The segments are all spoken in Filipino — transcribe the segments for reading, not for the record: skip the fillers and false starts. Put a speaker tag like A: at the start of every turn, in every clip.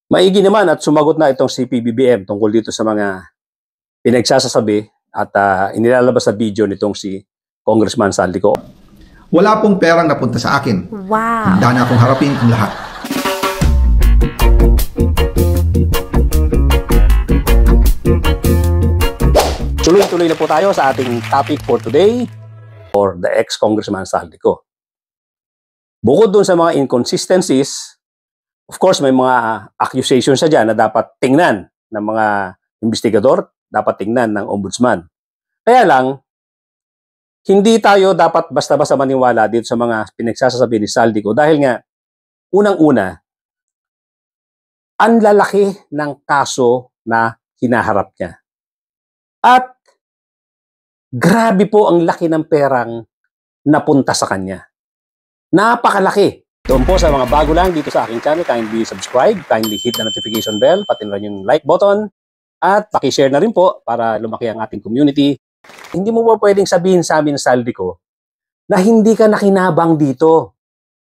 A: Maigi naman at sumagot na itong si PBBM tungkol dito sa mga pinagsasasabi at inilalabas sa video nitong si Congressman Saldico.
B: Wala pong perang napunta sa akin.
C: Wow.
B: Handa na akong harapin ang lahat.
A: Tuloy-tuloy na po tayo sa ating topic for today for the ex-Congressman Saldico. Bukod dun sa mga inconsistencies, of course, may mga accusations siya dyan na dapat tingnan ng mga investigador, dapat tingnan ng ombudsman. Kaya lang, hindi tayo dapat basta-basta maniwala dito sa mga pinagsasabi ni Saldico dahil nga, unang-una, ang lalaki ng kaso na hinaharap niya. At grabe po ang laki ng perang napunta sa kanya. Napakalaki. Doon po sa mga bago lang dito sa aking channel, kindly subscribe, kindly hit the notification bell, pati na rin yung like button, at paki-share na rin po para lumaki ang ating community. Hindi mo ba pwedeng sabihin sa amin, Saldico, na hindi ka nakinabang dito?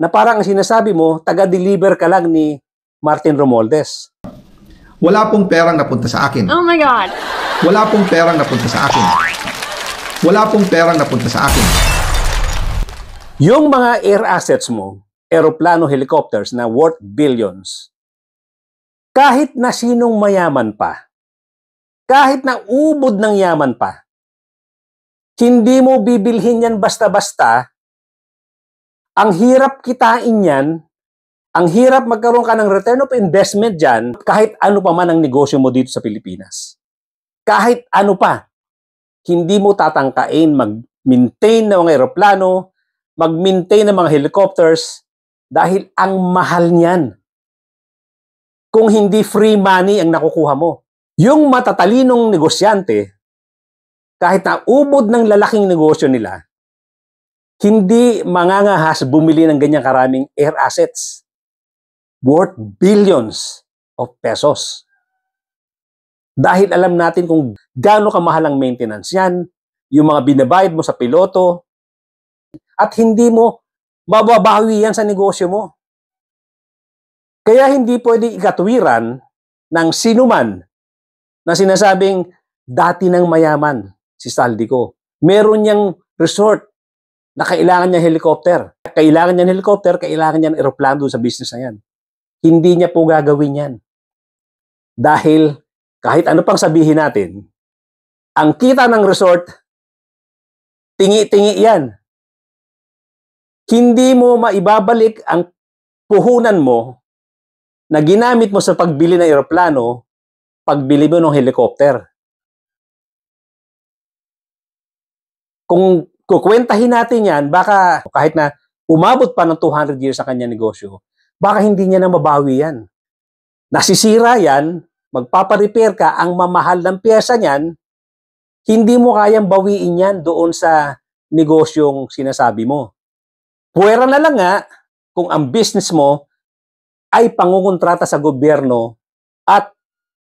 A: Na parang ang sinasabi mo, taga-deliver ka lang ni Martin Romualdez.
B: Wala pong perang napunta sa akin.
C: Oh my God.
B: Wala pong perang napunta sa akin. Wala pong perang napunta sa akin.
A: Yung mga air assets mo, aeroplano, helicopters na worth billions, kahit na sinong mayaman pa, kahit na ubod ng yaman pa, hindi mo bibilhin yan basta-basta. Ang hirap kitain yan, ang hirap magkaroon ka ng return of investment dyan, kahit ano pa man ang negosyo mo dito sa Pilipinas. Kahit ano pa, hindi mo tatangkain mag-maintain ng mga aeroplano, mag-maintain ng mga helicopters, dahil ang mahal niyan. Kung hindi free money ang nakukuha mo. Yung matatalinong negosyante, kahit na ubod ng lalaking negosyo nila, hindi mangangahas bumili ng ganyang karaming air assets worth billions of pesos. Dahil alam natin kung gaano kamahal ang maintenance yan, yung mga binabayad mo sa piloto, at hindi mo mababawi yan sa negosyo mo. Kaya hindi pwedeng ikatwiran ng sinuman na sinasabing dati ng mayaman si Saldico. Meron niyang resort na kailangan niya helicopter. Kailangan niya helicopter, kailangan niya aeroplano sa business na yan. Hindi niya po gagawin yan. Dahil kahit ano pang sabihin natin, ang kita ng resort, tingi-tingi yan. Hindi mo maibabalik ang puhunan mo na ginamit mo sa pagbili ng aeroplano, pagbili mo ng helicopter. Kung kukwentahin natin yan, baka kahit na umabot pa ng 200 years sa kanya negosyo, baka hindi niya na mabawi yan. Nasisira yan, magpaparepair ka, ang mamahal ng pyesa niyan, hindi mo kayang bawiin yan doon sa negosyong sinasabi mo. Puwera na lang nga kung ang business mo ay pangungontrata sa gobyerno at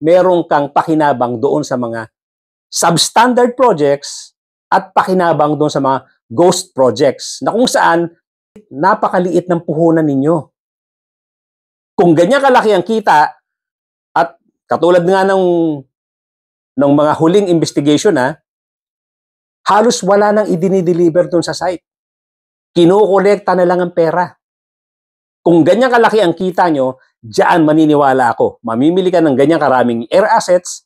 A: meron kang pakinabang doon sa mga substandard projects at pakinabang doon sa mga ghost projects na kung saan napakaliit ng puhunan ninyo. Kung ganyan kalaki ang kita at katulad nga ng mga huling investigation halos wala nang idinideliver doon sa site. Kinukolekta na lang ang pera. Kung ganyan kalaki ang kita nyo, diyan maniniwala ako. Mamimili ka ng ganyan karaming air assets,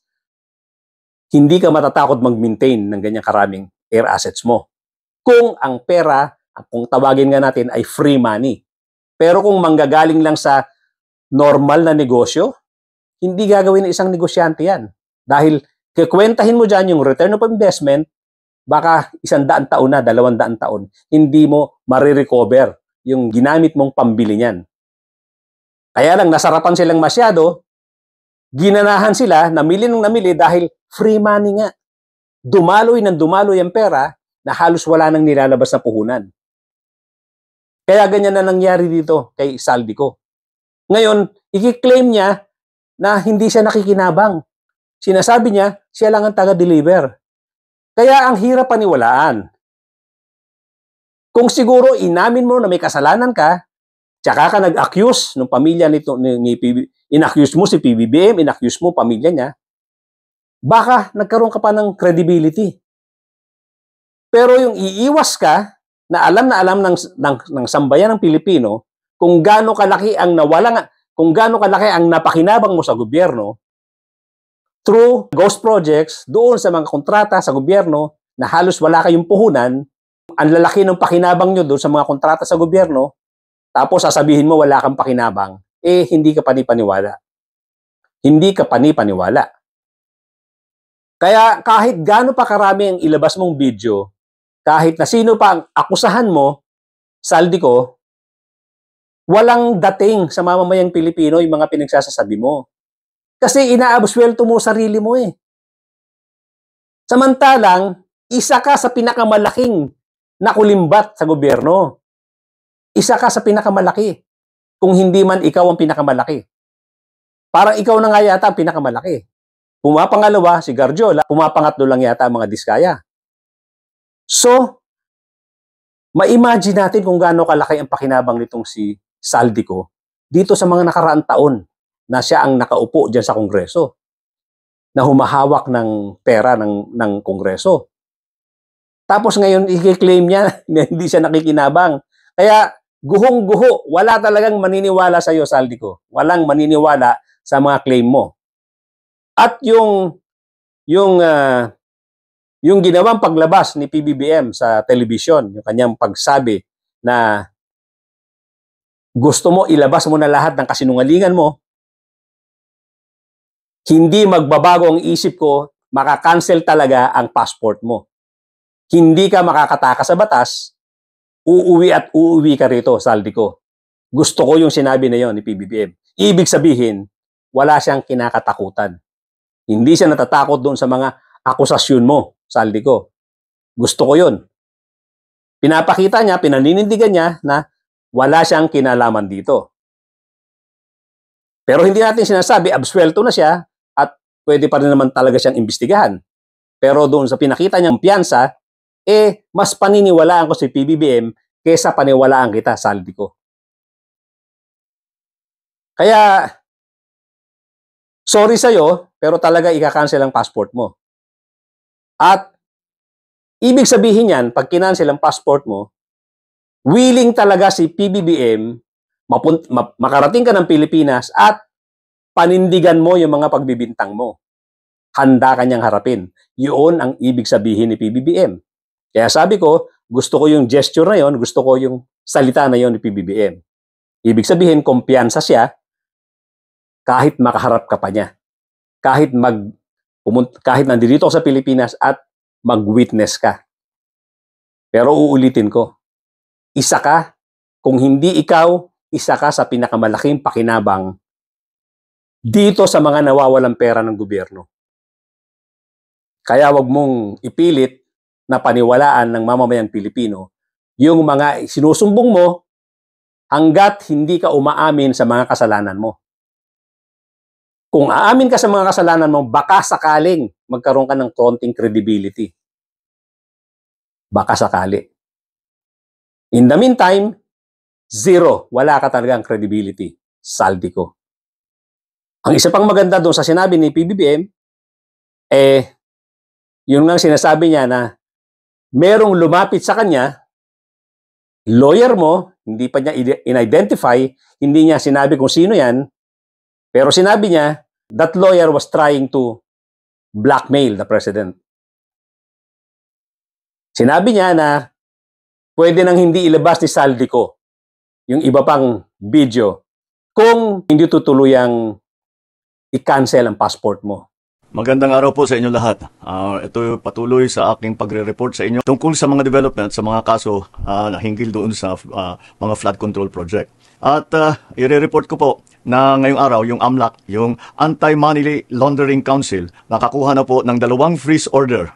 A: hindi ka matatakot mag-maintain ng ganyan karaming air assets mo. Kung ang pera, kung tawagin nga natin, ay free money. Pero kung manggagaling lang sa normal na negosyo, hindi gagawin ng isang negosyante yan. Dahil kikwentahin mo dyan yung return of investment, baka 100 taon na, 200 taon, hindi mo marirecover yung ginamit mong pambili niyan. Kaya lang, nasarapan silang masyado, ginanahan sila, namili ng namili dahil free money nga. Dumaloy ng dumaloy ang pera na halos wala nang nilalabas na puhunan. Kaya ganyan na nangyari dito kay Saldico. Ngayon, i-claim niya na hindi siya nakikinabang. Sinasabi niya, siya lang ang taga-deliver. Kaya ang hirap paniwalaan. Kung siguro inamin mo na may kasalanan ka, tsaka ka nag-accuse ng pamilya nito ni inaccuse mo si PBBM, inaccuse mo pamilya niya, baka nagkaroon ka pa ng credibility. Pero yung iiwas ka, na alam ng sambayan ng Pilipino kung gaano kalaki ang kung gaano kalaki ang napakinabang mo sa gobyerno through ghost projects doon sa mga kontrata sa gobyerno na halos wala kayong puhunan, ang lalaki ng pakinabang nyo doon sa mga kontrata sa gobyerno, tapos sasabihin mo wala kang pakinabang, hindi ka panipaniwala. Hindi ka panipaniwala. Kaya kahit gaano pa karami ang ilabas mong video, kahit na sino pa ang akusahan mo, Saldico, walang dating sa mamamayang Pilipino yung mga pinagsasasabi mo. Kasi inaabswelto mo sarili mo eh. Samantalang, isa ka sa pinakamalaking nakulimbat sa gobyerno. Isa ka sa pinakamalaki. Kung hindi man ikaw ang pinakamalaki. Parang ikaw na nga yata ang pinakamalaki. Pumapangalawa si Garjola, pumapangatlo lang yata ang mga Diskaya. So, ma-imagine natin kung gaano kalaki ang pakinabang nitong si Saldico dito sa mga nakaraang taon na siya ang nakaupo dyan sa Kongreso, na humahawak ng pera ng Kongreso. Tapos ngayon, i-claim niya na hindi siya nakikinabang. Kaya, guhong-guho, wala talagang maniniwala sa iyo, Saldico. Walang maniniwala sa mga claim mo. At yung ginawang paglabas ni PBBM sa television, yung kanyang pagsabi na gusto mo ilabas mo na lahat ng kasinungalingan mo, hindi magbabago ang isip ko, makakancel talaga ang passport mo. Hindi ka makakatakas sa batas, uuwi at uuwi ka rito, Saldico. Gusto ko yung sinabi na yon ni PBBM. Ibig sabihin, wala siyang kinakatakutan. Hindi siya natatakot doon sa mga akusasyon mo, Saldico. Gusto ko yun. Pinapakita niya, pinaninindigan niya na wala siyang kinalaman dito. Pero hindi natin sinasabi, absuelto na siya at pwede pa rin naman talaga siyang imbestigahan. Pero doon sa pinakita niyang piyansa, mas paniniwalaan ko si PBBM kaysa paniwalaan kita, Saldico. Kaya, sorry sa'yo, pero talaga ika-cancel ang passport mo. At ibig sabihin yan, pag kinancel ang passport mo, willing talaga si PBBM makarating ka ng Pilipinas at panindigan mo yung mga pagbibintang mo. Handa ka niyang harapin. Yun ang ibig sabihin ni PBBM. Kaya sabi ko, gusto ko yung gesture na yon, gusto ko yung salita na yon ni PBBM. Ibig sabihin, kumpiyansa siya kahit makaharap ka pa niya. Kahit nandito sa Pilipinas at mag-witness ka. Pero uulitin ko, isa ka, kung hindi ikaw, isa ka sa pinakamalaking pakinabang dito sa mga nawawalang pera ng gobyerno. Kaya wag mong ipilit na paniwalaan ng mamamayang Pilipino yung mga sinusumbong mo hanggat hindi ka umaamin sa mga kasalanan mo. Kung aamin ka sa mga kasalanan mo, baka sakaling magkaroon ka ng konting credibility. Baka sakali. In the meantime, zero. Wala ka talagang credibility. Saldico. Ang isa pang maganda doon sa sinabi ni PBBM, yun nga sinasabi niya na merong lumapit sa kanya, lawyer mo, hindi pa niya in-identify, hindi niya sinabi kung sino yan, pero sinabi niya, that lawyer was trying to blackmail the president. Sinabi niya na pwede nang hindi ilabas ni Saldico yung iba pang video kung hindi tutuluyang i-cancel ang passport mo.
C: Magandang araw po sa inyo lahat. Ito patuloy sa aking pagre-report sa inyo tungkol sa mga development sa mga kaso na hinggil doon sa mga flood control project. At i-report ko po na ngayong araw yung AMLAC, yung Anti-Money Laundering Council, nakakuha na po ng 2 freeze order.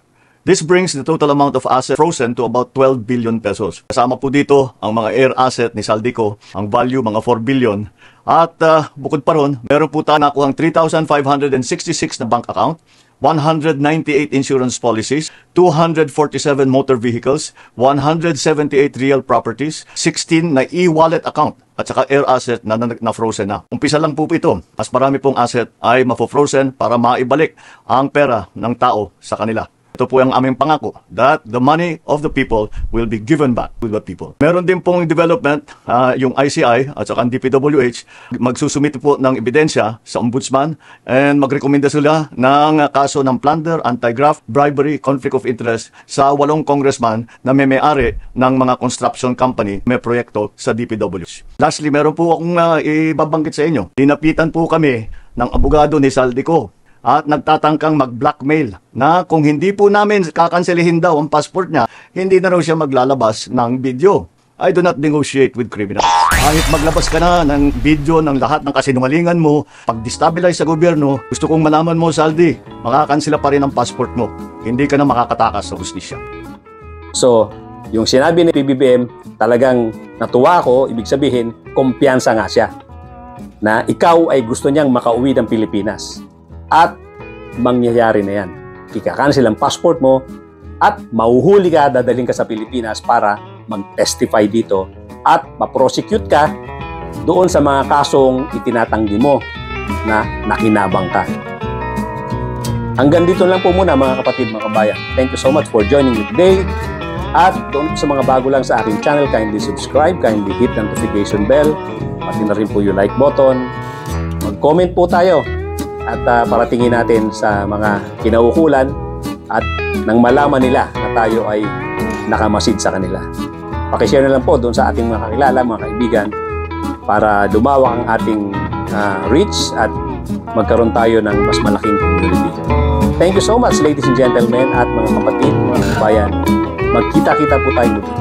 C: This brings the total amount of assets frozen to about 12 billion pesos. Kasama po dito ang mga air asset ni Saldico, ang value mga 4 billion. At bukod pa ron, meron po tayo nakuhang 3,566 na bank account, 198 insurance policies, 247 motor vehicles, 178 real properties, 16 na e-wallet account at saka air asset na frozen na. Umpisa lang po ito. Mas marami pong asset ay mafo-frozen para maibalik ang pera ng tao sa kanila. Ito po ang aming pangako that the money of the people will be given back to the people. Meron din pong development, yung ICI at saka ang DPWH, magsusumite po ng ebidensya sa ombudsman and magrekomenda sila ng kaso ng plunder, anti-graft, bribery, conflict of interest sa 8 congressman na may-ari ng mga construction company may proyekto sa DPWH. Lastly, meron po akong ibabanggit sa inyo. Dinapitan po kami ng abogado ni Saldico at nagtatangkang mag-blackmail na kung hindi po namin kakanselihin daw ang passport niya, hindi na raw siya maglalabas ng video. I do not negotiate with criminals. Kahit maglabas ka na ng video ng lahat ng kasinungalingan mo, pag-destabilize sa gobyerno, gusto kong malaman mo, Saldi, makakansela pa rin ang passport mo. Hindi ka na makakatakas sa hustisya.
A: So, yung sinabi ni PBBM, talagang natuwa ako, ibig sabihin, kumpiyansa nga siya na ikaw ay gusto niyang makauwi ng Pilipinas. At mangyayari na yan. Ika-cancel ang passport mo at mahuhuli ka, dadaling ka sa Pilipinas para mag-testify dito at ma-prosecute ka doon sa mga kasong itinatanggi mo na nakinabang ka. Hanggang dito lang po muna mga kapatid, mga kabayan. Thank you so much for joining me today. At doon sa mga bago lang sa aking channel, kindly subscribe, kindly hit notification bell, pati na rin po yung like button. Mag-comment po tayo at paratingin natin sa mga kinaukulan at nang malaman nila na tayo ay nakamasid sa kanila. Pakishare na lang po doon sa ating mga kakilala, mga kaibigan para lumawak ang ating reach at magkaroon tayo ng mas malaking community. Thank you so much, ladies and gentlemen at mga kapatid, mga kabayan. Magkita-kita po tayo muli.